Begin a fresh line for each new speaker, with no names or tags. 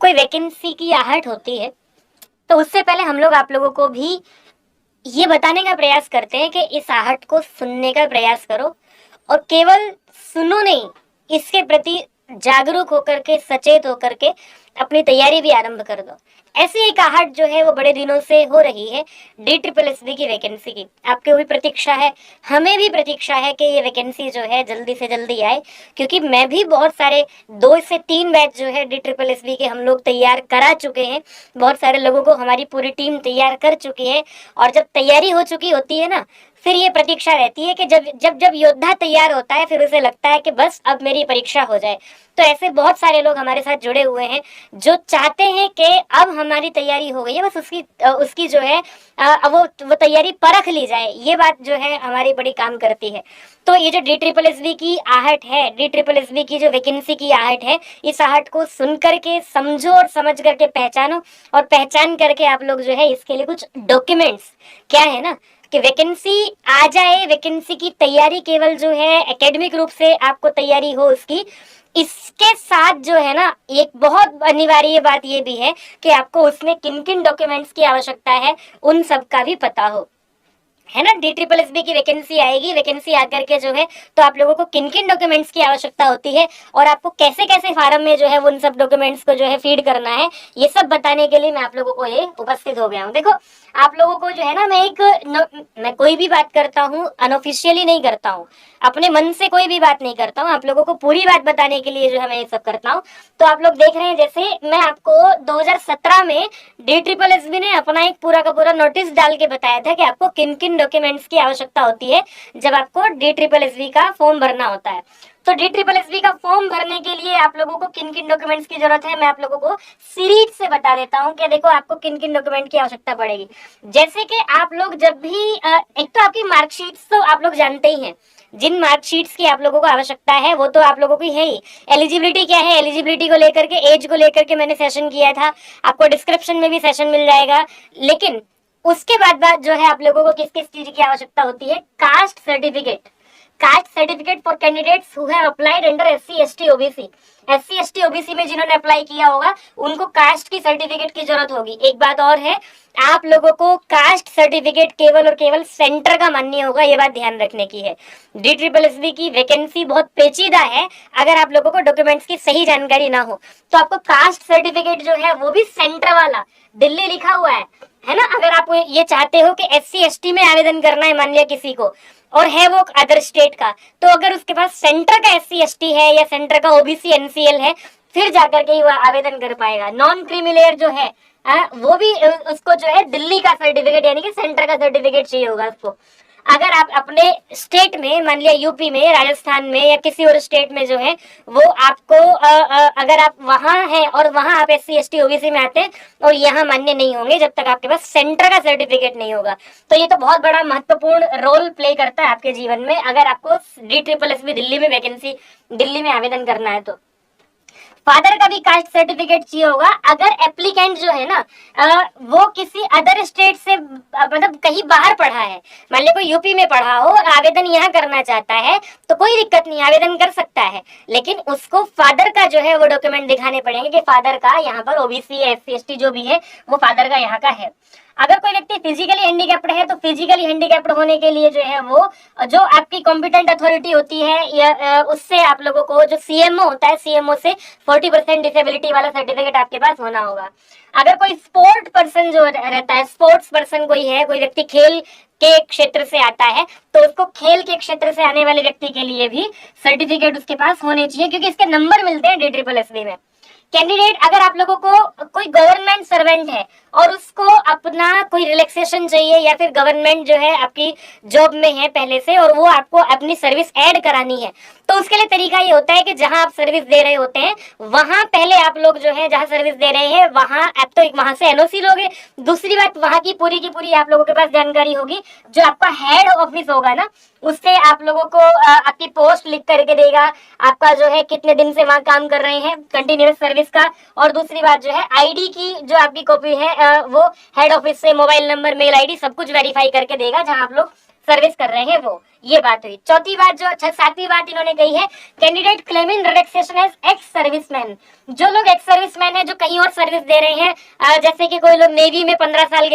कोई वैकेंसी की आहट होती है तो उससे पहले हम लोग आप लोगों को भी ये बताने का प्रयास करते हैं कि इस आहट को सुनने का प्रयास करो, और केवल सुनो नहीं, इसके प्रति जागरूक होकर के, सचेत होकर के अपनी तैयारी भी आरंभ कर दो। ऐसी एक आहट जो है वो बड़े दिनों से हो रही है DSSB की वैकेंसी की। आपको भी प्रतीक्षा है, हमें भी प्रतीक्षा है कि ये वैकेंसी जो है जल्दी से जल्दी आए, क्योंकि मैं भी बहुत सारे 2 से 3 बैच जो है DSSB के हम लोग तैयार करा चुके हैं। बहुत सारे लोगों को हमारी पूरी टीम तैयार कर चुकी है, और जब तैयारी हो चुकी होती है ना, फिर ये प्रतीक्षा रहती है कि जब जब जब योद्धा तैयार होता है, फिर उसे लगता है कि बस अब मेरी परीक्षा हो जाए। तो ऐसे बहुत सारे लोग हमारे साथ जुड़े हुए हैं जो चाहते हैं कि अब हमारी तैयारी हो गई है, बस उसकी जो है वो तैयारी परख ली जाए। ये बात जो है हमारी बड़ी काम करती है। तो ये जो DSSB की आहट है, DSSB की जो वैकेंसी की आहट है, इस आहट को सुन करके, समझो और समझ करके पहचानो, और पहचान करके आप लोग जो है इसके लिए कुछ डॉक्यूमेंट्स, क्या है ना कि वैकेंसी आ जाए, वैकेंसी की तैयारी केवल जो है एकेडमिक रूप से आपको तैयारी हो उसकी, इसके साथ जो है ना एक बहुत अनिवार्य बात ये भी है कि आपको उसमें किन किन डॉक्यूमेंट्स की आवश्यकता है उन सब का भी पता हो, है ना। DSSB की वैकेंसी आएगी, वैकेंसी आकर के जो है तो आप लोगों को किन किन डॉक्यूमेंट्स की आवश्यकता होती है, और आपको कैसे कैसे फार्म में जो है उन सब डॉक्यूमेंट्स को जो है फीड करना है, ये सब बताने के लिए मैं आप लोगों को ये उपस्थित हो गया हूँ। देखो, आप लोगों को जो है ना, मैं कोई भी बात करता हूँ अनऑफिशियली नहीं करता हूँ, अपने मन से कोई भी बात नहीं करता हूँ, आप लोगों को पूरी बात बताने के लिए जो है मैं ये सब करता हूँ। तो आप लोग देख रहे हैं, जैसे मैं आपको 2017 में DSSB ने अपना एक पूरा का पूरा नोटिस डाल के बताया था कि आपको किन किन डॉक्यूमेंट्स की आवश्यकता होती है जब आपको DSSB का फॉर्म भरना होता है। तो DSSB का फॉर्म भरने के लिए आप लोगों को किन किन डॉक्यूमेंट्स की जरूरत है, मैं आप लोगों को सीरीज से बता देता हूँ कि देखो आपको किन किन डॉक्यूमेंट की आवश्यकता पड़ेगी। जैसे कि आप लोग जब भी एक तो आपकी मार्कशीट्स तो आप लोग जानते ही हैं, जिन मार्कशीट्स की आप लोगों को आवश्यकता है वो तो आप लोगों की है ही। एलिजिबिलिटी क्या है, एलिजिबिलिटी को लेकर के, एज को लेकर के मैंने सेशन किया था, आपको डिस्क्रिप्शन में भी सेशन मिल जाएगा। लेकिन उसके बाद जो है आप लोगों को किस किस चीज की आवश्यकता होती है, caste certificate for candidates who have applied under SC ST OBC में जिन्होंने अप्लाई किया होगा उनको कास्ट की सर्टिफिकेट की जरूरत होगी। एक बात और है, आप लोगों को कास्ट सर्टिफिकेट केवल और केवल सेंटर का मान्य होगा, ये बात ध्यान रखने की है। DSSB की वैकेंसी बहुत पेचीदा है, अगर आप लोगों को डॉक्यूमेंट्स की सही जानकारी ना हो तो आपको कास्ट सर्टिफिकेट जो है वो भी सेंटर वाला, दिल्ली लिखा हुआ है ना। अगर आप ये चाहते हो कि SC ST में आवेदन करना है, मान लिया किसी को, और है वो अदर स्टेट का, तो अगर उसके पास सेंटर का SC ST है या सेंटर का OBC NCL है, फिर जाकर के ही वो आवेदन कर पाएगा। नॉन क्रीमिलेयर जो है वो भी उसको जो है दिल्ली का सर्टिफिकेट यानी कि सेंटर का सर्टिफिकेट चाहिए होगा उसको। अगर आप अपने स्टेट में, मान लिया यूपी में, राजस्थान में या किसी और स्टेट में जो है वो आपको अगर आप वहां हैं और वहां आप SC ST OBC में आते हैं और यहाँ मान्य नहीं होंगे जब तक आपके पास सेंटर का सर्टिफिकेट नहीं होगा। तो ये तो बहुत बड़ा महत्वपूर्ण रोल प्ले करता है आपके जीवन में, अगर आपको DSSB दिल्ली में वैकेंसी, दिल्ली में आवेदन करना है तो। फादर का भी कास्ट सर्टिफिकेट चाहिए होगा। अगर एप्लीकेंट जो है ना वो किसी अदर स्टेट से मतलब कहीं बाहर पढ़ा है, मान लो कोई यूपी में पढ़ा हो और आवेदन यहाँ करना चाहता है तो कोई दिक्कत नहीं, आवेदन कर सकता है, लेकिन उसको फादर का जो है वो डॉक्यूमेंट दिखाने पड़ेंगे कि फादर का यहाँ पर OBC SC ST जो भी है वो फादर का यहाँ का है। अगर कोई व्यक्ति फिजिकली हैंडीकैप्ड है तो फिजिकली हैंडीकैप्ड होने के लिए जो है वो जो आपकी कॉम्पिटेंट अथॉरिटी होती है या उससे आप लोगों को जो CMO होता है, CMO से 40% डिसेबिलिटी वाला सर्टिफिकेट आपके पास होना होगा। अगर कोई स्पोर्ट पर्सन जो रहता है, स्पोर्ट्स पर्सन कोई है, कोई व्यक्ति खेल के क्षेत्र से आता है तो उसको खेल के क्षेत्र से आने वाले व्यक्ति के लिए भी सर्टिफिकेट उसके पास होने चाहिए, क्योंकि इसके नंबर मिलते हैं DSSB में। कैंडिडेट, अगर आप लोगों को कोई गवर्नमेंट सर्वेंट है और उसको अपना कोई रिलैक्सेशन चाहिए या फिर गवर्नमेंट जो है आपकी जॉब में है पहले से और वो आपको अपनी सर्विस ऐड करानी है, तो उसके लिए तरीका ये होता है कि जहां आप सर्विस दे रहे होते हैं वहां पहले आप लोग जो है जहां सर्विस दे रहे हैं वहां आप तो एक वहां से NOC लोगे। दूसरी बात, वहां की पूरी आप लोगों के पास जानकारी होगी, जो आपका हेड ऑफिस होगा ना उससे आप लोगों को आपकी पोस्ट लिख करके देगा, आपका जो है कितने दिन से वहां काम कर रहे हैं कंटिन्यूअस सर्विस का, और दूसरी बात जो है ID की जो आपकी कॉपी है वो हेड ऑफिस से मोबाइल नंबर, मेल ID सब कुछ वेरीफाई करके देगा जहां आप लोग सर्विस कर रहे हैं वो। ये बात हुई। चौथी बात जो 7वीं बात इन्होंने कही है, candidate claiming relaxation age ex serviceman. जो लोग एक्स सर्विसमैन है, जो कहीं और सर्विस दे रहे हैं, जैसे कि कोई लोग नेवी में 15 साल